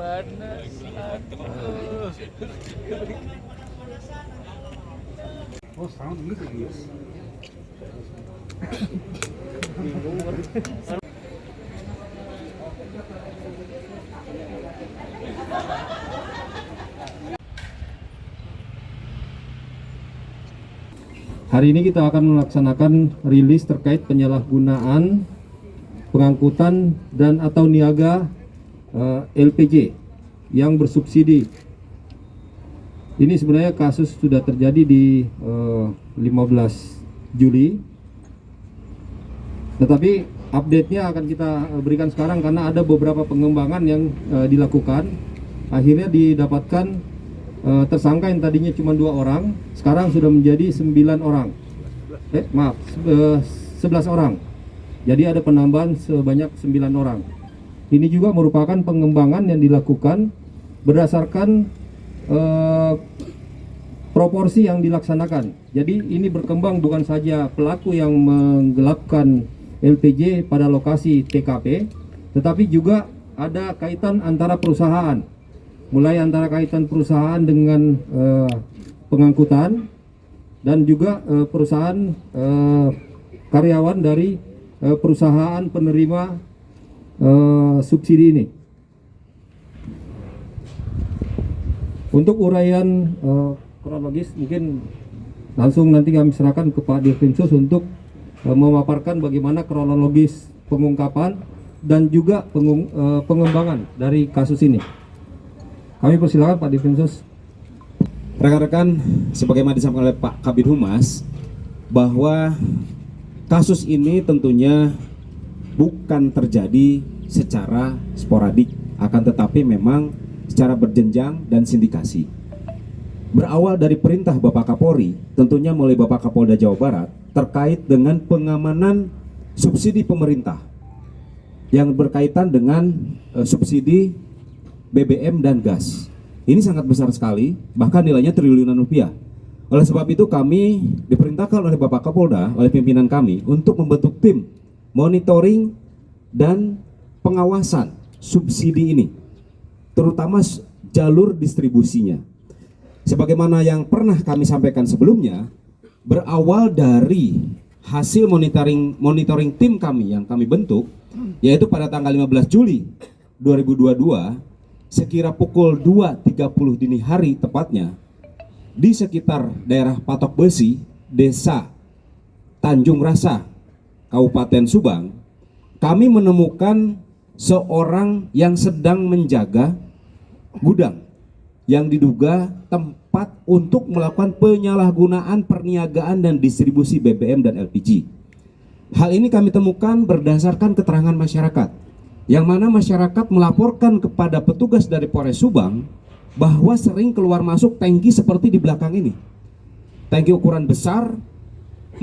panas. Aduh. Oh, sound gitu guys. Hari ini kita akan melaksanakan rilis terkait penyalahgunaan pengangkutan dan atau niaga LPG yang bersubsidi. Ini sebenarnya kasus sudah terjadi di 15 Juli. Tetapi update-nya akan kita berikan sekarang karena ada beberapa pengembangan yang dilakukan. Akhirnya didapatkan tersangka yang tadinya cuma 2 orang, sekarang sudah menjadi 9 orang. 11 orang. Jadi ada penambahan sebanyak 9 orang. Ini juga merupakan pengembangan yang dilakukan berdasarkan proporsi yang dilaksanakan. Jadi ini berkembang bukan saja pelaku yang menggelapkan LPG pada lokasi TKP, tetapi juga ada kaitan antara perusahaan. Mulai antara kaitan perusahaan dengan pengangkutan dan juga perusahaan karyawan dari perusahaan penerima subsidi ini. Untuk uraian kronologis mungkin langsung nanti kami serahkan ke Pak Dirkrimsus untuk memaparkan bagaimana kronologis pengungkapan dan juga pengembangan dari kasus ini. Kami persilakan Pak Dirkrimsus. Rekan-rekan, sebagaimana disampaikan oleh Pak Kabid Humas, bahwa kasus ini tentunya bukan terjadi secara sporadik, akan tetapi memang secara berjenjang dan sindikasi. Berawal dari perintah Bapak Kapolri, tentunya mulai Bapak Kapolda Jawa Barat, terkait dengan pengamanan subsidi pemerintah yang berkaitan dengan subsidi BBM dan gas. Ini sangat besar sekali, bahkan nilainya triliunan rupiah. Oleh sebab itu kami diperintahkan oleh Bapak Kapolda, oleh pimpinan kami untuk membentuk tim monitoring dan pengawasan subsidi ini, terutama jalur distribusinya. Sebagaimana yang pernah kami sampaikan sebelumnya, berawal dari hasil monitoring tim kami yang kami bentuk, yaitu pada tanggal 15 Juli 2022, sekira pukul 2.30 dini hari tepatnya, di sekitar daerah Patok Besi, Desa Tanjung Rasa, Kabupaten Subang, kami menemukan seorang yang sedang menjaga gudang yang diduga tempat untuk melakukan penyalahgunaan perniagaan dan distribusi BBM dan LPG. Hal ini kami temukan berdasarkan keterangan masyarakat, yang mana masyarakat melaporkan kepada petugas dari Polres Subang bahwa sering keluar masuk tangki seperti di belakang ini. Tangki ukuran besar,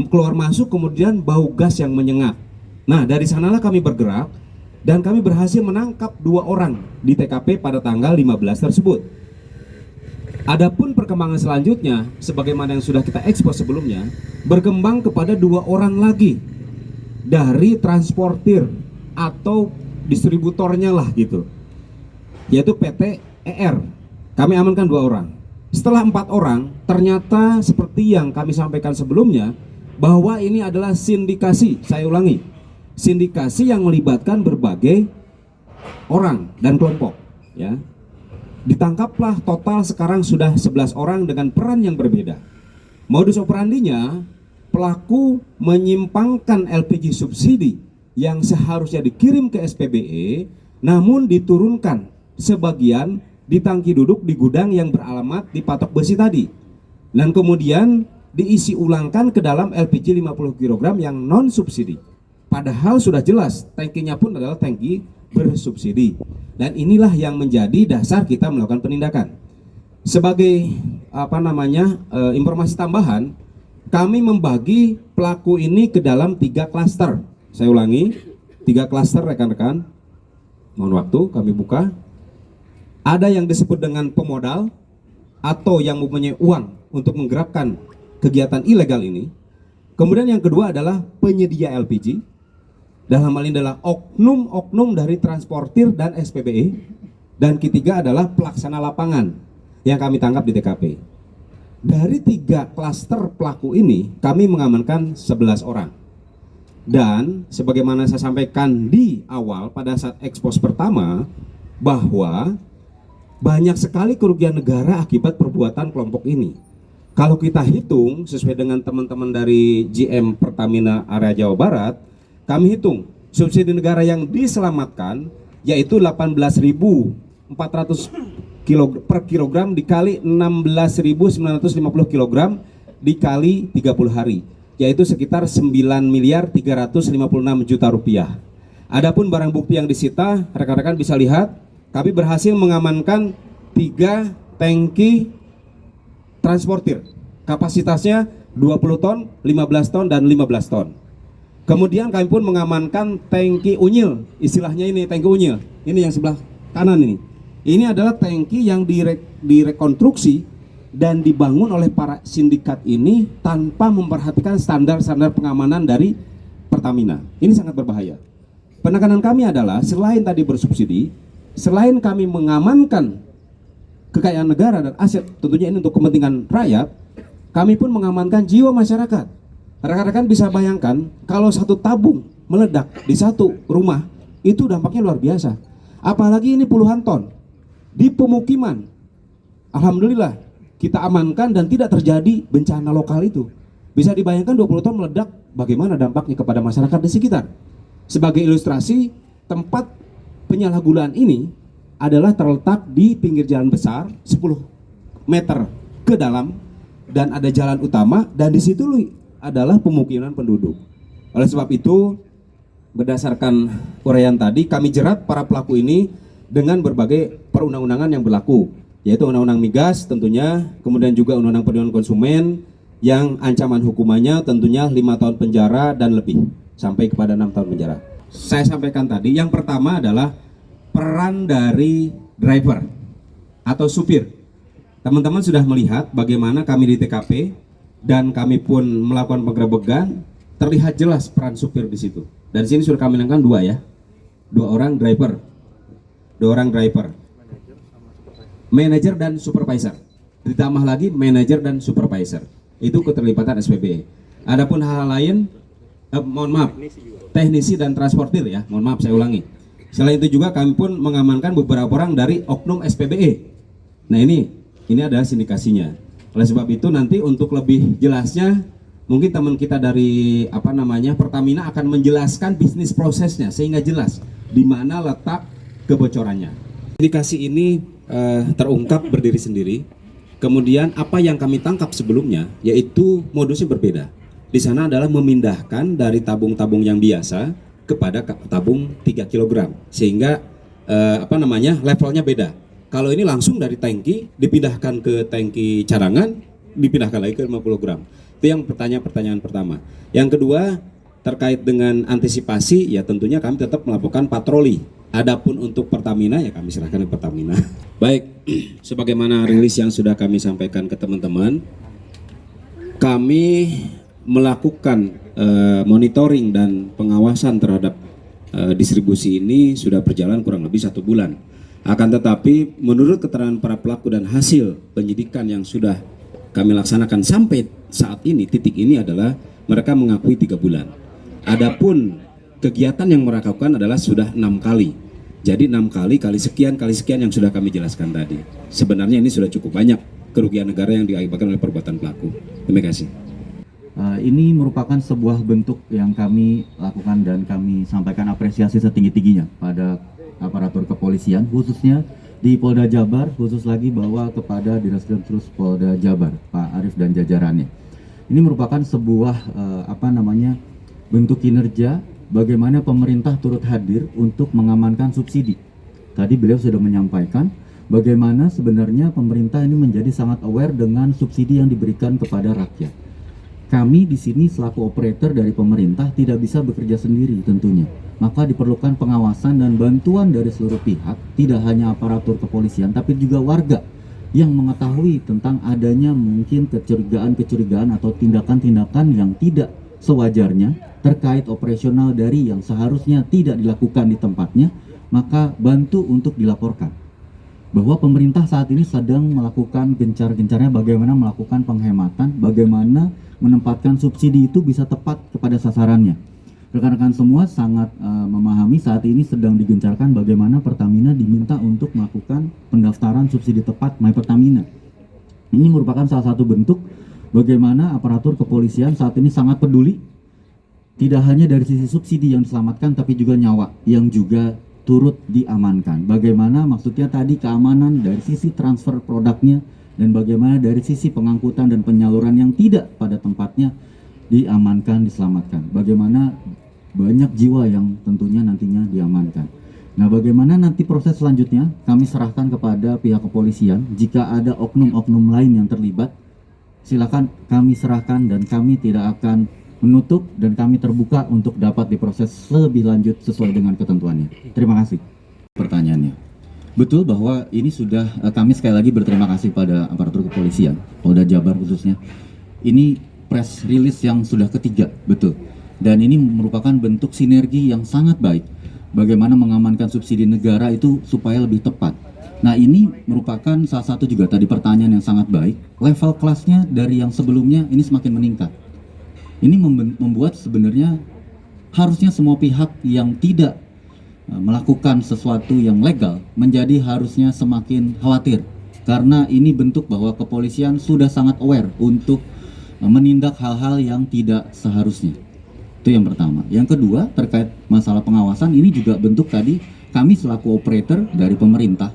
keluar masuk kemudian bau gas yang menyengat. Nah, dari sanalah kami bergerak dan kami berhasil menangkap 2 orang di TKP pada tanggal 15 tersebut. Adapun perkembangan selanjutnya, sebagaimana yang sudah kita ekspos sebelumnya, berkembang kepada 2 orang lagi dari transportir atau distributornya lah gitu, yaitu PT ER. Kami amankan 2 orang. Setelah 4 orang, ternyata seperti yang kami sampaikan sebelumnya, bahwa ini adalah sindikasi. Saya ulangi, sindikasi yang melibatkan berbagai orang dan kelompok, ya. Ditangkaplah total sekarang sudah 11 orang dengan peran yang berbeda. Modus operandinya, pelaku menyimpangkan LPG subsidi yang seharusnya dikirim ke SPBE, namun diturunkan sebagian di tangki duduk di gudang yang beralamat di Patok Besi tadi, dan kemudian diisi ulangkan ke dalam LPG 50 kg yang non subsidi. Padahal sudah jelas tangkinya pun adalah tangki bersubsidi. Dan inilah yang menjadi dasar kita melakukan penindakan. Sebagai informasi tambahan, kami membagi pelaku ini ke dalam 3 klaster. Saya ulangi, 3 klaster rekan-rekan. Mohon waktu kami buka. Ada yang disebut dengan pemodal atau yang mempunyai uang untuk menggerakkan kegiatan ilegal ini. Kemudian yang kedua adalah penyedia LPG. Dalam hal ini adalah oknum-oknum dari transportir dan SPBE. dan ketiga adalah pelaksana lapangan yang kami tangkap di TKP. Dari 3 klaster pelaku ini kami mengamankan 11 orang. Dan sebagaimana saya sampaikan di awal pada saat ekspos pertama, bahwa banyak sekali kerugian negara akibat perbuatan kelompok ini. Kalau kita hitung sesuai dengan teman-teman dari GM Pertamina area Jawa Barat, kami hitung subsidi negara yang diselamatkan yaitu 18.400 per kilogram dikali 16.950 kilogram dikali 30 hari, yaitu sekitar 9.356 juta rupiah. Adapun barang bukti yang disita, rekan-rekan bisa lihat, kami berhasil mengamankan 3 tangki transportir, kapasitasnya 20 ton, 15 ton, dan 15 ton. Kemudian kami pun mengamankan tangki unyil, istilahnya ini tangki unyil. Ini yang sebelah kanan ini. Ini adalah tangki yang direkonstruksi dan dibangun oleh para sindikat ini tanpa memperhatikan standar-standar pengamanan dari Pertamina. Ini sangat berbahaya. Penekanan kami adalah selain tadi bersubsidi, selain kami mengamankan kekayaan negara dan aset, tentunya ini untuk kepentingan rakyat, kami pun mengamankan jiwa masyarakat. Rekan-rekan bisa bayangkan kalau satu tabung meledak di satu rumah, itu dampaknya luar biasa. Apalagi ini puluhan ton di pemukiman. Alhamdulillah kita amankan dan tidak terjadi bencana lokal itu. Bisa dibayangkan 20 ton meledak, bagaimana dampaknya kepada masyarakat di sekitar. Sebagai ilustrasi, tempat penyalahgunaan ini adalah terletak di pinggir jalan besar 10 meter ke dalam dan ada jalan utama, dan di situ adalah pemukiman penduduk. Oleh sebab itu, berdasarkan uraian tadi, kami jerat para pelaku ini dengan berbagai perundang-undangan yang berlaku, yaitu Undang-Undang Migas tentunya, kemudian juga Undang-Undang Perlindungan Konsumen yang ancaman hukumannya tentunya 5 tahun penjara dan lebih sampai kepada 6 tahun penjara. Saya sampaikan tadi, yang pertama adalah peran dari driver atau supir. Teman-teman sudah melihat bagaimana kami di TKP dan kami pun melakukan penggerebekan, terlihat jelas peran supir di situ. Dan di sini sudah kami nangkan 2 ya, 2 orang driver, manajer dan supervisor. Ditambah lagi manajer dan supervisor. Itu keterlibatan SPBE. Adapun hal-hal lain, mohon maaf, teknisi dan transportir ya, mohon maaf saya ulangi. Selain itu juga kami pun mengamankan beberapa orang dari oknum SPBE. Nah ini adalah sindikasinya. Oleh sebab itu nanti untuk lebih jelasnya mungkin teman kita dari Pertamina akan menjelaskan bisnis prosesnya sehingga jelas di mana letak kebocorannya. Sindikasi ini terungkap berdiri sendiri. Kemudian apa yang kami tangkap sebelumnya yaitu modusnya berbeda. Di sana adalah memindahkan dari tabung-tabung yang biasa kepada tabung 3 kg sehingga levelnya beda. Kalau ini langsung dari tangki dipindahkan ke tangki cadangan, dipindahkan lagi ke 50 gram. Itu yang pertanyaan pertama. Yang kedua, terkait dengan antisipasi, ya tentunya kami tetap melakukan patroli. Adapun untuk Pertamina, ya kami serahkan ke Pertamina. Baik, sebagaimana rilis yang sudah kami sampaikan ke teman-teman, kami melakukan monitoring dan pengawasan terhadap distribusi ini sudah berjalan kurang lebih 1 bulan. Akan tetapi menurut keterangan para pelaku dan hasil penyidikan yang sudah kami laksanakan sampai saat ini, titik ini adalah mereka mengakui 3 bulan. Adapun kegiatan yang mereka lakukan adalah sudah 6 kali. Jadi 6 kali sekian yang sudah kami jelaskan tadi. Sebenarnya ini sudah cukup banyak kerugian negara yang diakibatkan oleh perbuatan pelaku. Terima kasih. Ini merupakan sebuah bentuk yang kami lakukan dan kami sampaikan apresiasi setinggi-tingginya pada aparatur kepolisian, khususnya di Polda Jabar, khusus lagi bahwa kepada Direskrimsus Polda Jabar, Pak Arief dan jajarannya. Ini merupakan sebuah bentuk kinerja bagaimana pemerintah turut hadir untuk mengamankan subsidi. Tadi beliau sudah menyampaikan bagaimana sebenarnya pemerintah ini menjadi sangat aware dengan subsidi yang diberikan kepada rakyat. Kami di sini selaku operator dari pemerintah tidak bisa bekerja sendiri tentunya. Maka diperlukan pengawasan dan bantuan dari seluruh pihak, tidak hanya aparatur kepolisian, tapi juga warga yang mengetahui tentang adanya mungkin kecurigaan atau tindakan-tindakan yang tidak sewajarnya terkait operasional dari yang seharusnya tidak dilakukan di tempatnya, maka bantu untuk dilaporkan. bahwa pemerintah saat ini sedang melakukan gencar-gencarnya bagaimana melakukan penghematan, bagaimana menempatkan subsidi itu bisa tepat kepada sasarannya. Rekan-rekan semua sangat memahami saat ini sedang digencarkan bagaimana Pertamina diminta untuk melakukan pendaftaran subsidi tepat My Pertamina. Ini merupakan salah satu bentuk bagaimana aparatur kepolisian saat ini sangat peduli, tidak hanya dari sisi subsidi yang diselamatkan, tapi juga nyawa yang juga turut diamankan. Bagaimana maksudnya tadi keamanan dari sisi transfer produknya, dan bagaimana dari sisi pengangkutan dan penyaluran yang tidak pada tempatnya diamankan, diselamatkan. Bagaimana banyak jiwa yang tentunya nantinya diamankan. Nah, bagaimana nanti proses selanjutnya kami serahkan kepada pihak kepolisian. Jika ada oknum-oknum lain yang terlibat, silakan kami serahkan dan kami tidak akan menutup dan kami terbuka untuk dapat diproses lebih lanjut sesuai dengan ketentuannya. Terima kasih. Pertanyaannya, betul bahwa ini sudah kami sekali lagi berterima kasih pada aparatur kepolisian, Polda Jabar khususnya. Ini press release yang sudah ketiga, betul. Dan ini merupakan bentuk sinergi yang sangat baik. Bagaimana mengamankan subsidi negara itu supaya lebih tepat. Nah, ini merupakan salah satu juga tadi pertanyaan yang sangat baik. Level kelasnya dari yang sebelumnya ini semakin meningkat. Ini membuat sebenarnya harusnya semua pihak yang tidak melakukan sesuatu yang legal menjadi harusnya semakin khawatir. Karena ini bentuk bahwa kepolisian sudah sangat aware untuk menindak hal-hal yang tidak seharusnya. Itu yang pertama. Yang kedua, terkait masalah pengawasan, ini juga bentuk tadi kami selaku operator dari pemerintah,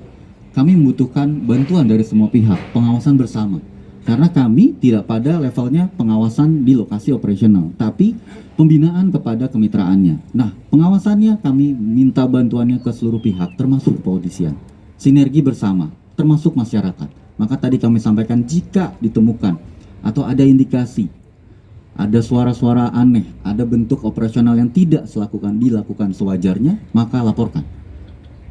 kami membutuhkan bantuan dari semua pihak, pengawasan bersama. Karena kami tidak pada levelnya pengawasan di lokasi operasional, tapi pembinaan kepada kemitraannya. Nah, pengawasannya kami minta bantuannya ke seluruh pihak, termasuk kepolisian. Sinergi bersama, termasuk masyarakat. Maka tadi kami sampaikan jika ditemukan atau ada indikasi, ada suara-suara aneh, ada bentuk operasional yang tidak dilakukan sewajarnya, maka laporkan.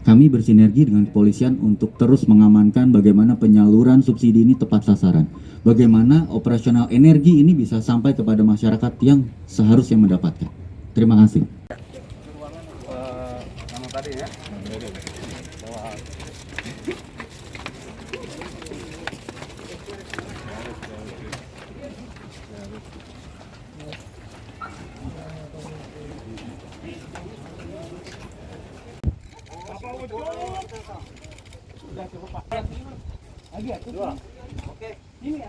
Kami bersinergi dengan kepolisian untuk terus mengamankan bagaimana penyaluran subsidi ini tepat sasaran. Bagaimana operasional energi ini bisa sampai kepada masyarakat yang seharusnya mendapatkan. Terima kasih. Nama tadi ya. Sudah cukup Pak. Lagi ya? Dua. Oke. Ini.